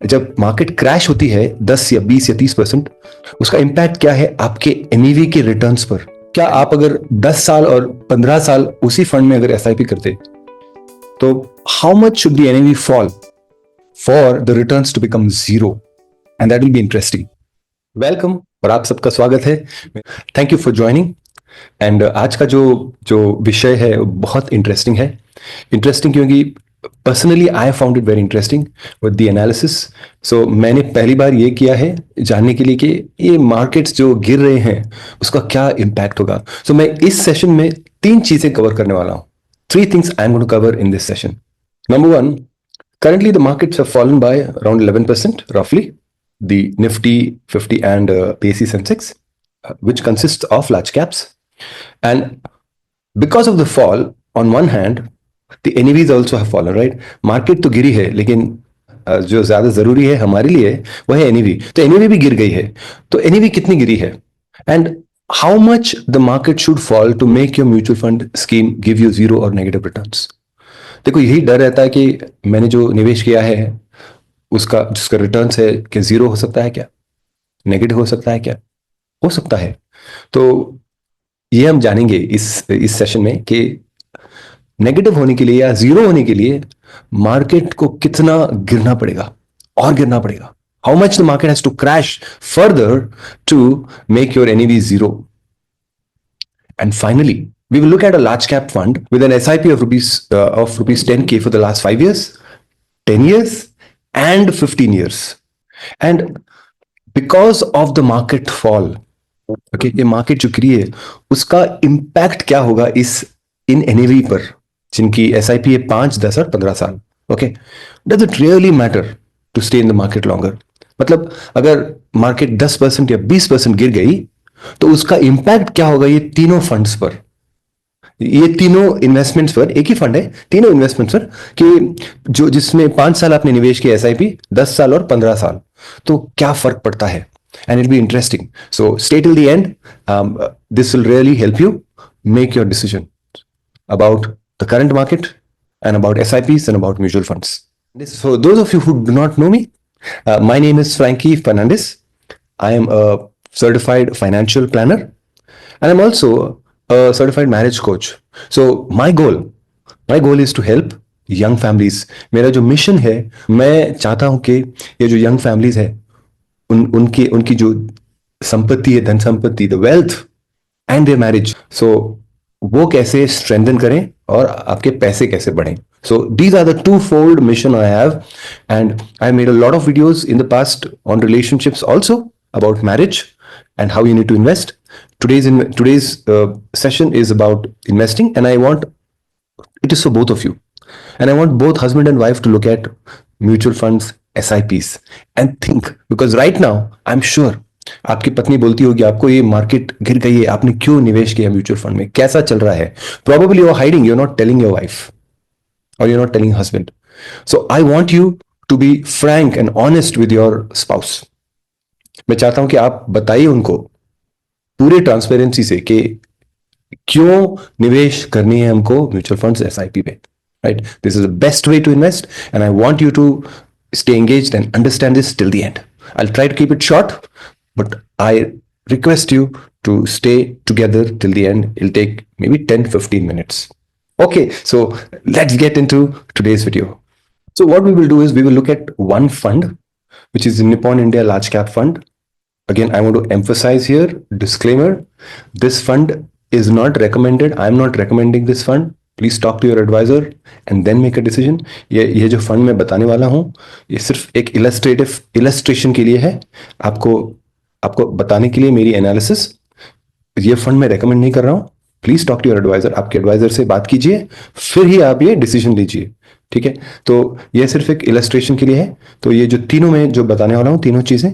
जब market crash होती है 10 या 20 या 30%, उसका इम्पैक्ट क्या है आपके एनईवी के रिटर्न्स पर? क्या आप अगर 10 साल और 15 साल उसी फंड में अगर एसआईपी करते तो how much should the NAV fall for the returns to become zero? And that will be interesting. Welcome और आप सबका स्वागत है। Thank you for joining. And आज का जो जो विषय है वो बहुत इंटरेस्टिंग है। इंटरेस्टिंग क्योंकि personally I found it very interesting with the analysis. So मैंने पहली बार ये किया है जानने के लिए कि ये मार्केट्स जो गिर रहे हैं उसका क्या इम्पैक्ट होगा। सो मैं इस सेशन में 3 चीजें कवर करने वाला हूँ। 3 things I'm going to cover in this session. Number one, currently the markets have fallen by around 11% roughly. The Nifty 50 and BSE Sensex, which consists of large caps. And because of the fall, on one hand, the NAVs also have fallen, right? Market तो गिरी है लेकिन जो ज्यादा जरूरी है हमारे लिए वह है एनईवी। तो एनईवी भी गिर गई है। तो एनईवी कितनी गिरी है and how much the market should fall to make your mutual fund scheme give you zero और नेगेटिव रिटर्न्स? देखो यही डर रहता है कि मैंने जो निवेश किया है उसका जिसका रिटर्न्स है कि जीरो हो सकता है क्या, नेगेटिव हो सकता है क्या, हो सकता है। तो ये हम जानेंगे इस सेशन में कि नेगेटिव होने के लिए या जीरो होने के लिए मार्केट को कितना गिरना पड़ेगा और गिरना पड़ेगा। How much the market has to crash further to make your NAV zero? And finally we will look at a large cap fund with an SIP of rupees 10k for the last 5 years, 10 years and 15 years. And because of the market fall, okay, ये market जो गिरी है उसका impact क्या होगा इस इन NAV पर जिनकी SIP है 5, 10 और 15 साल। Okay, does it really matter to stay in the market longer? मतलब अगर मार्केट 10% या 20% गिर गई तो उसका इम्पैक्ट क्या होगा ये तीनों फंड्स पर, ये तीनों इन्वेस्टमेंट्स पर? एक ही फंड है, तीनों इन्वेस्टमेंट्स पर कि जो जिसमें 5 साल आपने निवेश किया एसआईपी, 10 साल और 15 साल, तो क्या फर्क पड़ता है? And it be interesting. So stay till the end. This will really help you make your decision about the current market and about SIPs and about mutual funds. So those of you who do not know me, my name is Frankie Fernandez. I am a certified financial planner and I'm also a certified marriage coach. So my goal is to help young families. मेरा जो mission है, मैं चाहता हूं कि ये जो young families है उनकी जो संपत्ति है, धन संपत्ति, the wealth and their marriage, so वो कैसे स्ट्रेंथन करें और आपके पैसे कैसे बढ़ें. So these are the twofold mission I have, and I made a lot of videos in the past on relationships, also about marriage and how you need to invest. Today's session is about investing, and I want it is for both of you, and I want both husband and wife to look at mutual funds, SIPs, and think, because right now I'm sure आपकी पत्नी बोलती होगी आपको ये market गिर गई है, आपने क्यों निवेश किया म्यूचुअल फंड में, कैसा चल रहा है? Probably you're hiding, you're not telling your wife or you're not telling husband. So I want you to be frank and honest with your spouse. मैं चाहता हूं कि आप बताइए उनको पूरे ट्रांसपेरेंसी से कि क्यों निवेश करनी है हमको म्यूचुअल फंड्स, एसआईपी पे, right? This is the best way to invest and I want you to stay engaged and understand this till the end. I'll try to keep it short, but I request you to stay together till the end. It'll take maybe 10-15 minutes. Okay, so let's get into today's video. So what we will do is we will look at one fund, which is the Nippon India Large Cap Fund. Again, I want to emphasize here, disclaimer, this fund is not recommended. I'm not recommending this fund. Please talk to your advisor and then make a decision. ये जो fund मैं बताने वाला हूँ ये सिर्फ एक illustration के लिए है, आपको बताने के लिए मेरी एनालिसिस। ये फंड मैं रेकमेंड नहीं कर रहा हूँ। Please talk to your advisor, आपके एडवाइजर से बात कीजिए, फिर ही आप ये डिसीजन लीजिए, ठीक है? तो ये सिर्फ एक इलस्ट्रेशन के लिए है। तो ये जो तीनों मैं जो बताने वाला हूँ, तीनों चीजें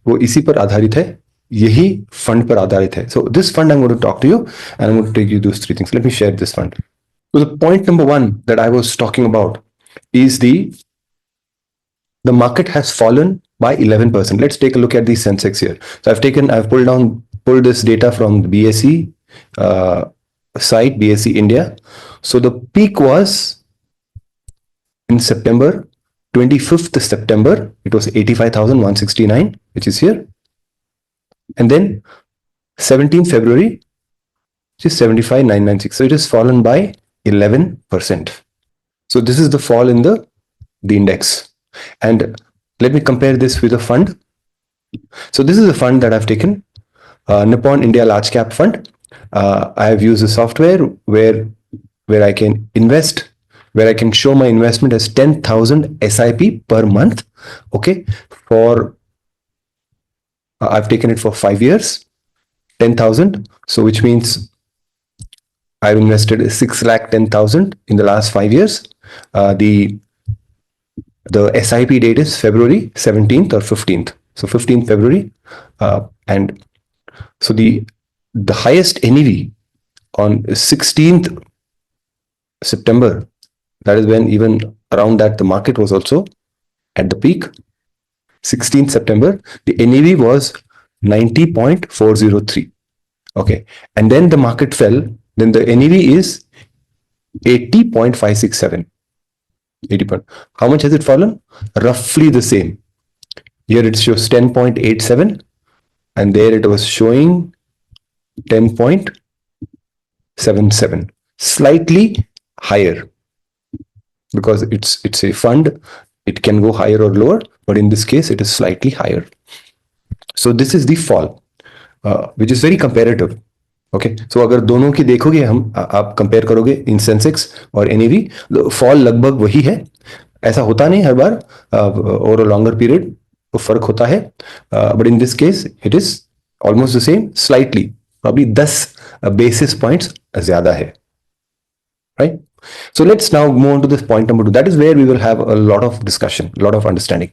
वो इसी पर आधारित है, यही फंड पर आधारित है. So this fund I am going to talk to you and I am going to take you those three things. Let me share this fund. So the point number one that I was talking about is the market has fallen by 11%. Let's take a look at the Sensex here. So I've pulled this data from the BSE site, BSE India. So the peak was in September 25th September, it was 85,169, which is here. And then 17th February, which is 75,996. So it has fallen by 11%. So this is the fall in the index. And let me compare this with a fund. So this is a fund that I've taken, Nippon India Large Cap Fund. I have used a software where I can invest, where I can show my investment as 10,000 SIP per month. Okay, for I've taken it for 5 years, 10,000. So which means I've invested 6,10,000 in the last 5 years. The SIP date is February 17th or 15th. So 15th February, and so the highest NAV on 16th September, that is when even around that the market was also at the peak. 16th September, the NAV was 90.403. Okay, and then the market fell. Then the NAV is 80.567. 80. How much has it fallen? Roughly the same. Here it shows 10.87, and there it was showing 10.77, slightly higher, because it's a fund. It can go higher or lower, but in this case it is slightly higher. So this is the fall, which is very comparative. Okay, so अगर दोनों की देखोगे हम, आप compare करोगे इन Sensex और NAV, fall लगभग वही है. ऐसा होता नहीं हर बार, ओवर अ लॉन्गर पीरियड तो फर्क होता है, but in this case it is almost the same, slightly, probably 10 basis points ज्यादा है, right? So let's now move on to this point number 2. That is where we will have a lot of discussion, a lot of understanding.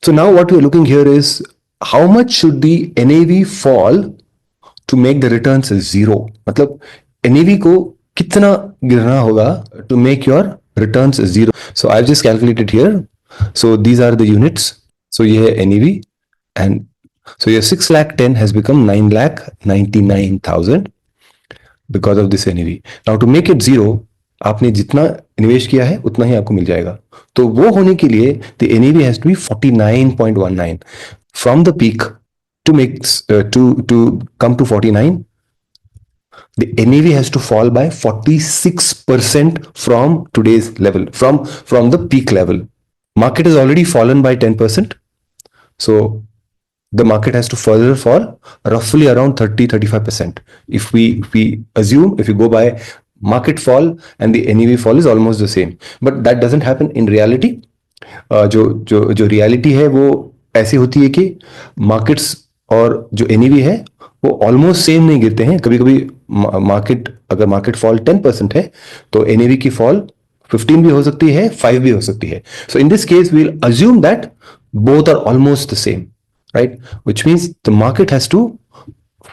So now what we are looking here is how much should the NAV fall to make the returns zero. मतलब NAV को कितना गिरना होगा to make your returns zero. So I've just calculated here. So these are the units. So ये है NAV, and so your 6,10,000 has become 9,99,000 because of this NAV. Now to make it zero, आपने जितना निवेश किया है उतना ही आपको मिल जाएगा. तो वो होने के लिए the NAV has to be 49.19 from the peak. To make to come to 49, the NAV has to fall by 46% from today's level, from the peak level. Market has already fallen by 10%, so the market has to further fall roughly around 30-35%. If we assume, if we go by market fall and the NAV fall is almost the same, but that doesn't happen in reality. जो reality है वो ऐसी होती है कि markets और जो NAV है वो ऑलमोस्ट सेम नहीं गिरते हैं. कभी कभी अगर मार्केट फॉल 10% है तो NAV की फॉल 15 भी हो सकती है, 5 भी हो सकती है. So in this case we will assume that both are almost the same, right? Which means the market has to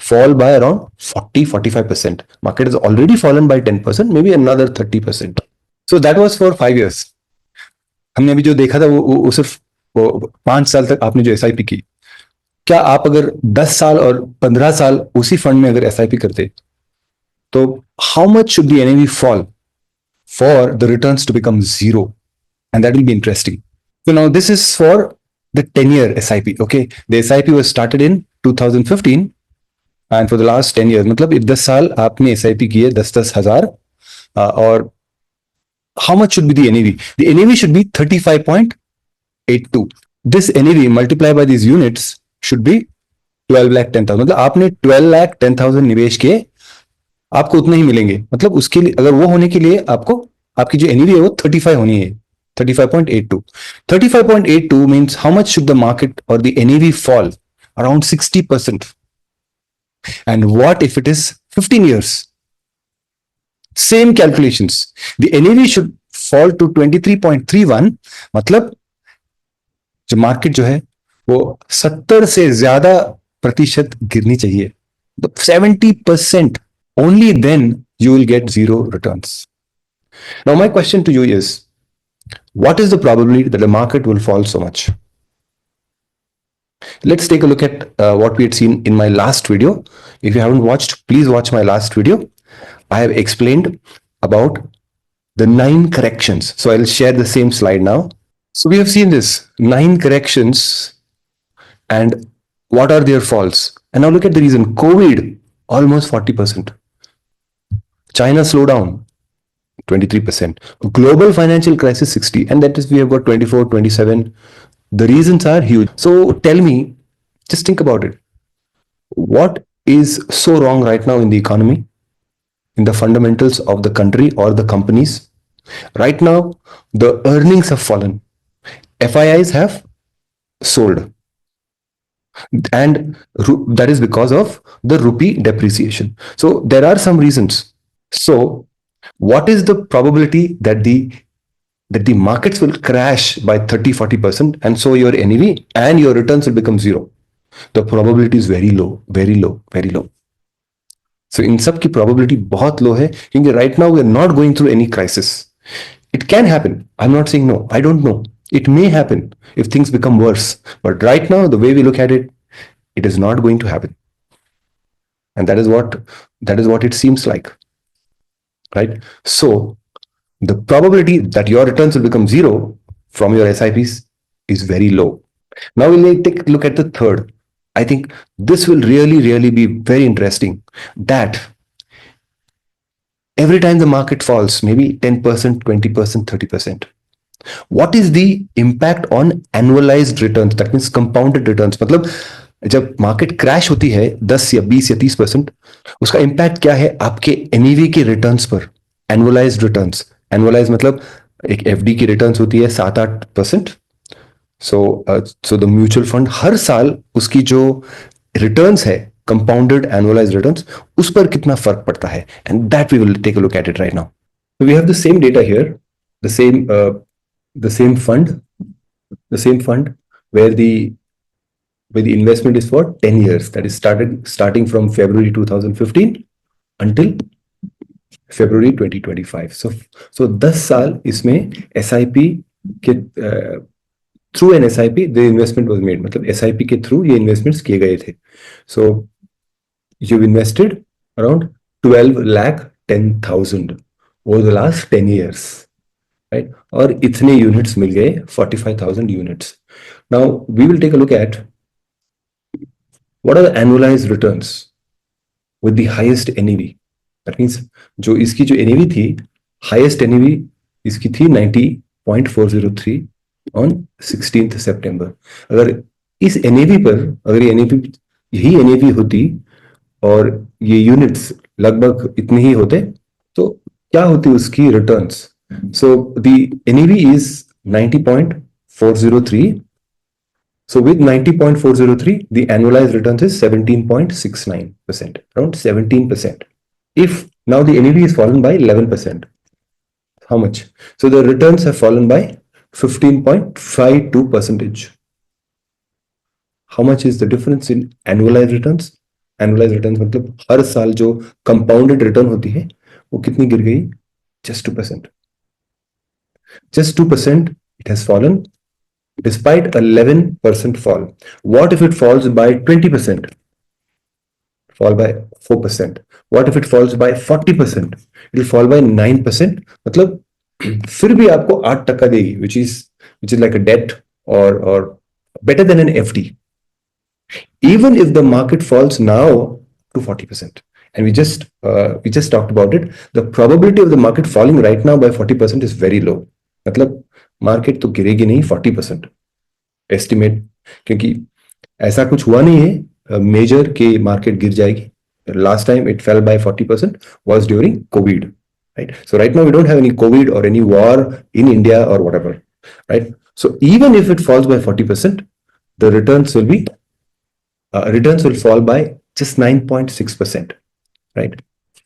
fall by around 40-45%. Market has already fallen by 10%, maybe another 30%. So that was for 5 years. हमने अभी जो देखा था वो सिर्फ 5 साल तक आपने जो SIP की. क्या आप अगर 10 साल और 15 साल उसी फंड में अगर SIP करते तो how much should the NAV fall for the returns to become zero? And that will be interesting. So now this is for the 10-year SIP. Okay, the SIP was started in 2015 and for the last 10 years, मतलब 10 साल आपने SIP की है, 10-10 हजार, और how much should be the NAV? The NAV should be 35.82. This NAV multiplied by these units should be 12,10,000. मतलब आपने 12,10,000 निवेश किए, आपको उतने ही मिलेंगे. मतलब उसके लिए, अगर वो होने के लिए आपको, आपकी जो NAV है वो 35 होनी है, 35.82. 35.82 means how much should the market or the NAV fall? Around 60%. And what if it is 15 years? Same calculations. The NAV should fall to 23.31. मतलब जो मार्केट जो है वो 70 से ज्यादा प्रतिशत गिरनी चाहिए. 70%. Only then you will get zero returns. Now my question to you is, what is the probability that the market will fall so much? Let's take a look at what we had seen in my last video. If you haven't watched, please watch my last video. I have explained about the 9 corrections. So I'll share the same slide now. So we have seen this 9 corrections, and what are their faults? And now look at the reason. COVID, almost 40%. China slowdown, 23%. Global financial crisis, 60. And that is, we have got 24, 27. The reasons are huge. So tell me, just think about it. What is so wrong right now in the economy, in the fundamentals of the country or the companies? Right now, the earnings have fallen. FIIs have sold, and that is because of the rupee depreciation. So there are some reasons. So what is the probability that the markets will crash by 30-40%, and so your NAV and your returns will become zero? The probability is very low, very low, very low. So इन सब की probability बहुत low है, क्योंकि right now we are not going through any crisis. It can happen. I'm not saying no. I don't know. It may happen if things become worse. But right now, the way we look at it, it is not going to happen. And that is what it seems like. Right? So the probability that your returns will become zero from your SIPs is very low. Now we'll take a look at the third. I think this will really, really be very interesting. That every time the market falls, maybe 10%, 20%, 30%, what is the impact on annualized returns? That means compounded returns. मतलब जब market crash होती है 10 या 20 या 30%, उसका impact क्या है आपके एनईवी के रिटर्न्स पर? एनुअलाइज्ड रिटर्न्स, एनुअलाइज मतलब एक एफडी की रिटर्न्स होती है 7-8%. सो द म्यूचुअल फंड हर साल उसकी जो रिटर्न्स है, कंपाउंडेड एनुअलाइज रिटर्न्स, उस पर कितना फर्क पड़ता है? And that we will take a look at it right now. So we have the same data here, the same the same fund, the same fund where the investment is for 10 years. That is starting from February 2015 until February 2025. So 10 साल इसमें SIP के through an SIP the investment was made. मतलब SIP के through ये investments किए गए थे. So you've invested around 12,10,000 over the last 10 years. Right? और इतने यूनिट्स मिल गए, 45,000 units. Now we will take a look at what are the annualised returns with the highest NAV. That means जो इसकी जो एनईवी थी, हाईएस्ट एनईवी इसकी थी 90.403 ऑन 16th September. अगर इस एनईवी पर, अगर ये एनईवी यही एनईवी होती और ये यूनिट्स लगभग इतने ही होते, तो क्या होती उसकी returns? So the NAV is 90.403. So with 90.403, the annualized returns is 17.69%, around 17%. If now the NAV is fallen by 11%, how much? So the returns have fallen by 15.52%. How much is the difference in annualized returns? Annualized returns मतलब हर साल जो compounded return होती है, वो कितनी गिर गई? Just 2%. Just 2% it has fallen despite 11% fall. What if it falls by 20%? Fall by 4%. What if it falls by 40%? It will fall by 9%. मतलब फिर भी आपको 8% देगी, which is like a debt or better than an FD. Even if the market falls now to 40%. And we just talked about it. The probability of the market falling right now by 40% is very low. मतलब market तो गिरेगी नहीं 40% estimate, क्योंकि ऐसा कुछ हुआ नहीं है मेजर के मार्केट गिर जाएगी. Last time it fell by 40% was during COVID, right? So right now we don't have any COVID और एनी वॉर इन इंडिया और whatever, right? So even if it falls by 40%, the returns will fall by just 9.6%, right?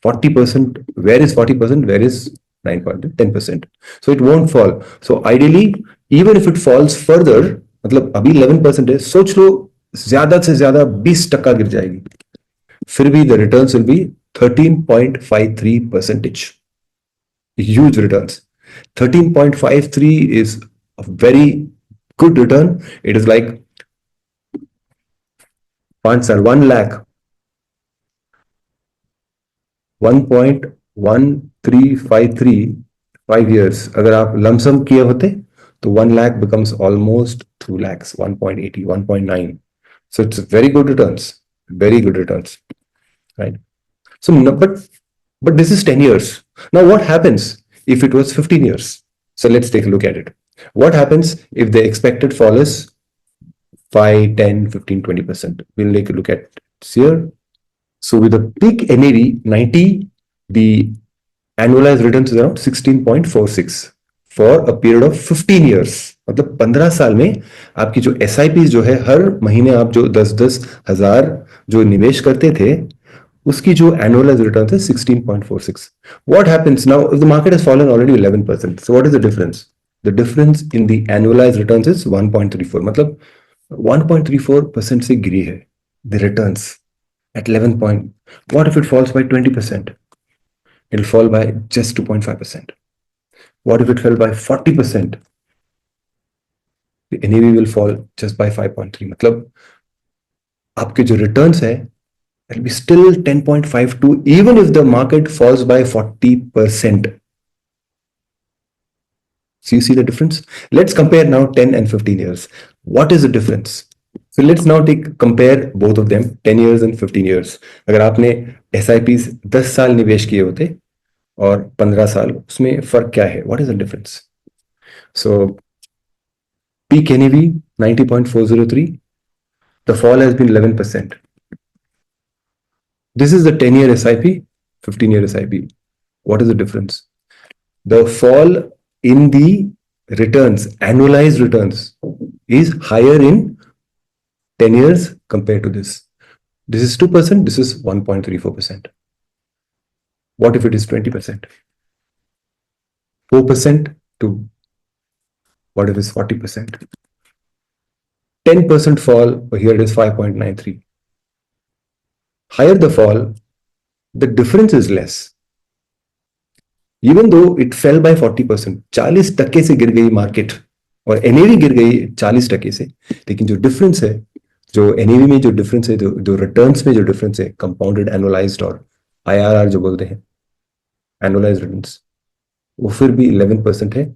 40%, where is 40%? Where is 9.10%? So it won't fall. So ideally, even if it falls further, मतलब अभी 11% है, सोच लो ज्यादा से ज्यादा 20% गिर जाएगी, फिर भी the returns will be 13.53%. Huge returns. 13.53 is a very good return. It is like 1 lakh 1.1353 5 years अगर आप लमसम किए होते तो 1 lakh becomes almost 2 lakhs, 1.80, 1.9. So it's very good returns, very good returns, right? So, no, but this is 10 years. Now, what happens if it was 15 years? So let's take a look at it. What happens if the expected fall is 5, 10, 15, 20%? We'll take a look at this here. So with a peak NAV 90, the annualized returns is around 16.46 for a period of 15 years. मतलब 15 साल में आपकी जो SIP जो है, हर महीने आप जो 10-10 हजार जो निवेश करते थे, उसकी जो annualized return है 16.46. What happens now if the market has fallen already 11%? So what is the difference? The difference in the annualized returns is 1.34. मतलब 1.34% से गिरी है the returns at 11 point. What if it falls by 20%? It'll fall by just 2.5%. What if it fell by 40%? The NAV will fall just by 5.3. मतलब आपके जो returns है, it'll be still 10.52 even if the market falls by 40%. So you see the difference? Let's compare now 10 and 15 years. What is the difference? So let's now compare both of them, 10 years and 15 years. अगर आपने SIPs 10 साल निवेश किए होते और 15 साल, उसमें फर्क क्या है? What is the difference? So peak NAV 90.403. The fall has been 11%. This is the 10-year SIP, 15-year SIP. What is the difference? The fall in the returns, annualized returns, is higher in 10 years compared to this. This is 2%, this is 1.34%. What if it is 20%? 4% to what if it's 40%? 10% fall, here it is 5.93. Higher the fall, the difference is less. Even though it fell by 40%, 40% से गिर गई market और NAV गिर गई 40% से, लेकिन जो difference है, जो NAV में जो डिफरेंस है, जो रिटर्न्स में जो डिफरेंस है, कंपाउंडेड एनुअलाइज्ड और IRR जो बोलते हैं, एनुअलाइज्ड रिटर्न्स, वो फिर भी 11% है,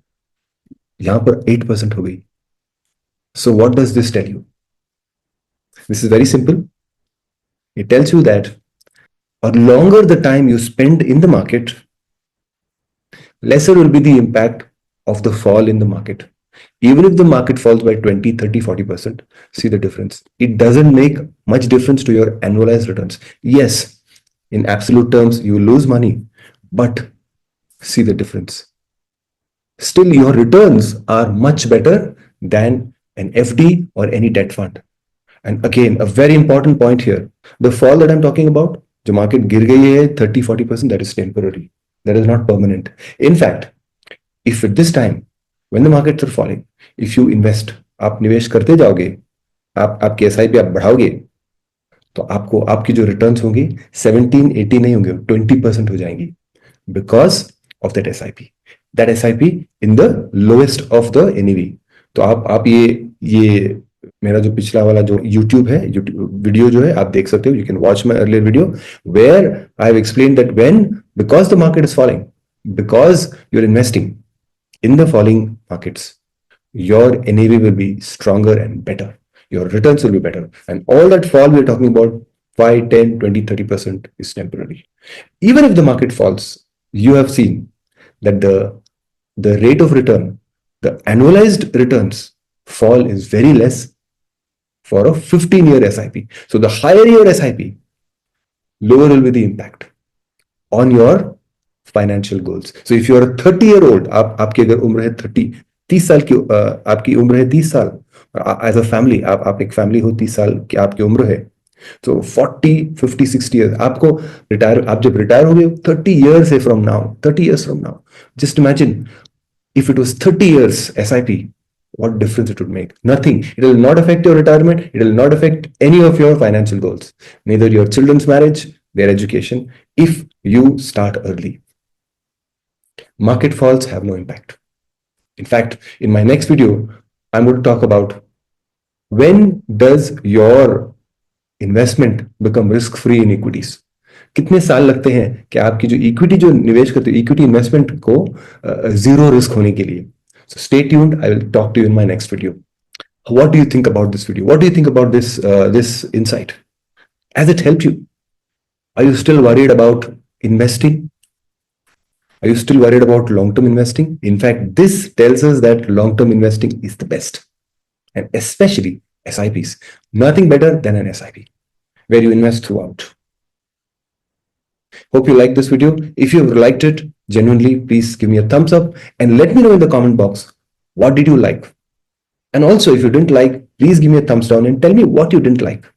यहां पर 8% हो गई. So what does this tell you? This is very simple. It tells you that the longer the time you spend in the market, lesser will be the impact of the fall in the market. Even if the market falls by 20, 30, 40%, see the difference. It doesn't make much difference to your annualized returns. Yes, in absolute terms, you lose money, but see the difference. Still, your returns are much better than an FD or any debt fund. And again, a very important point here, the fall that I'm talking about, the market गिर गई है 30-40%, that is temporary. That is not permanent. In fact, if at this time, when the markets are falling, if you invest, आप निवेश करते जाओगे, आपकी SIP आप बढ़ाओगे, तो आपको आपकी जो रिटर्न्स होंगी 17-18 नहीं होंगे, 20% हो जाएंगी, because of that SIP. That SIP in the lowest of the NAV. तो आप ये मेरा जो पिछला वाला जो YouTube है, वीडियो जो है आप देख सकते हो. You can watch my earlier video where I have explained that because the market is falling, because you're investing in the falling markets, your NAV will be stronger and better. Your returns will be better. And all that fall we're talking about 5, 10, 20, 30% is temporary. Even if the market falls, you have seen that the rate of return, the annualized returns fall is very less for a 15-year SIP. So the higher your SIP, lower will be the impact on your financial goals. So if you are a 30-year-old, आपकी अगर उम्र है 30 साल की, आपकी उम्र है 30 साल, एज अ फैमिली आप एक फैमिली हो, 30 साल की आपकी उम्र है, तो 40, 50, 60 years आपको रिटायर, आप जब रिटायर हो गए 30 years from now, 30 years from now, just imagine if it was 30 years SIP, what difference it would make? Nothing. It will not affect your retirement. It will not affect any of your financial goals, neither your children's marriage, their education, if you start early. Market falls have no impact. In fact, in my next video, I'm going to talk about when does your investment become risk-free in equities. कितने साल लगते हैं कि आपकी जो equity जो निवेश करते हो, इक्विटी इन्वेस्टमेंट को जीरो रिस्क होने के लिए. So stay tuned. I will talk to you in my next video. What do you think about this video? What do you think about this insight? Has it helped you? Are you still worried about investing? Are you still worried about long-term investing? In fact, this tells us that long-term investing is the best, and especially SIPs. Nothing better than an SIP where you invest throughout. Hope you liked this video. If you liked it, genuinely, please give me a thumbs up and let me know in the comment box, what did you like? And also, if you didn't like, please give me a thumbs down and tell me what you didn't like.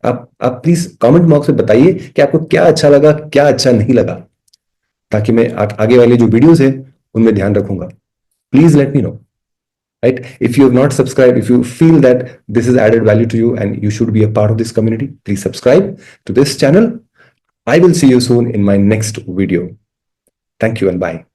आप please comment box में बताइए कि आपको क्या अच्छा लगा, क्या अच्छा नहीं लगा, ताकि मैं आगे वाले जो वीडियोस है उनमें ध्यान रखूंगा. Please let me know. Right? If you have not subscribed, if you feel that this is added value to you and you should be a part of this community, please subscribe to this channel. I will see you soon in my next video. Thank you and bye.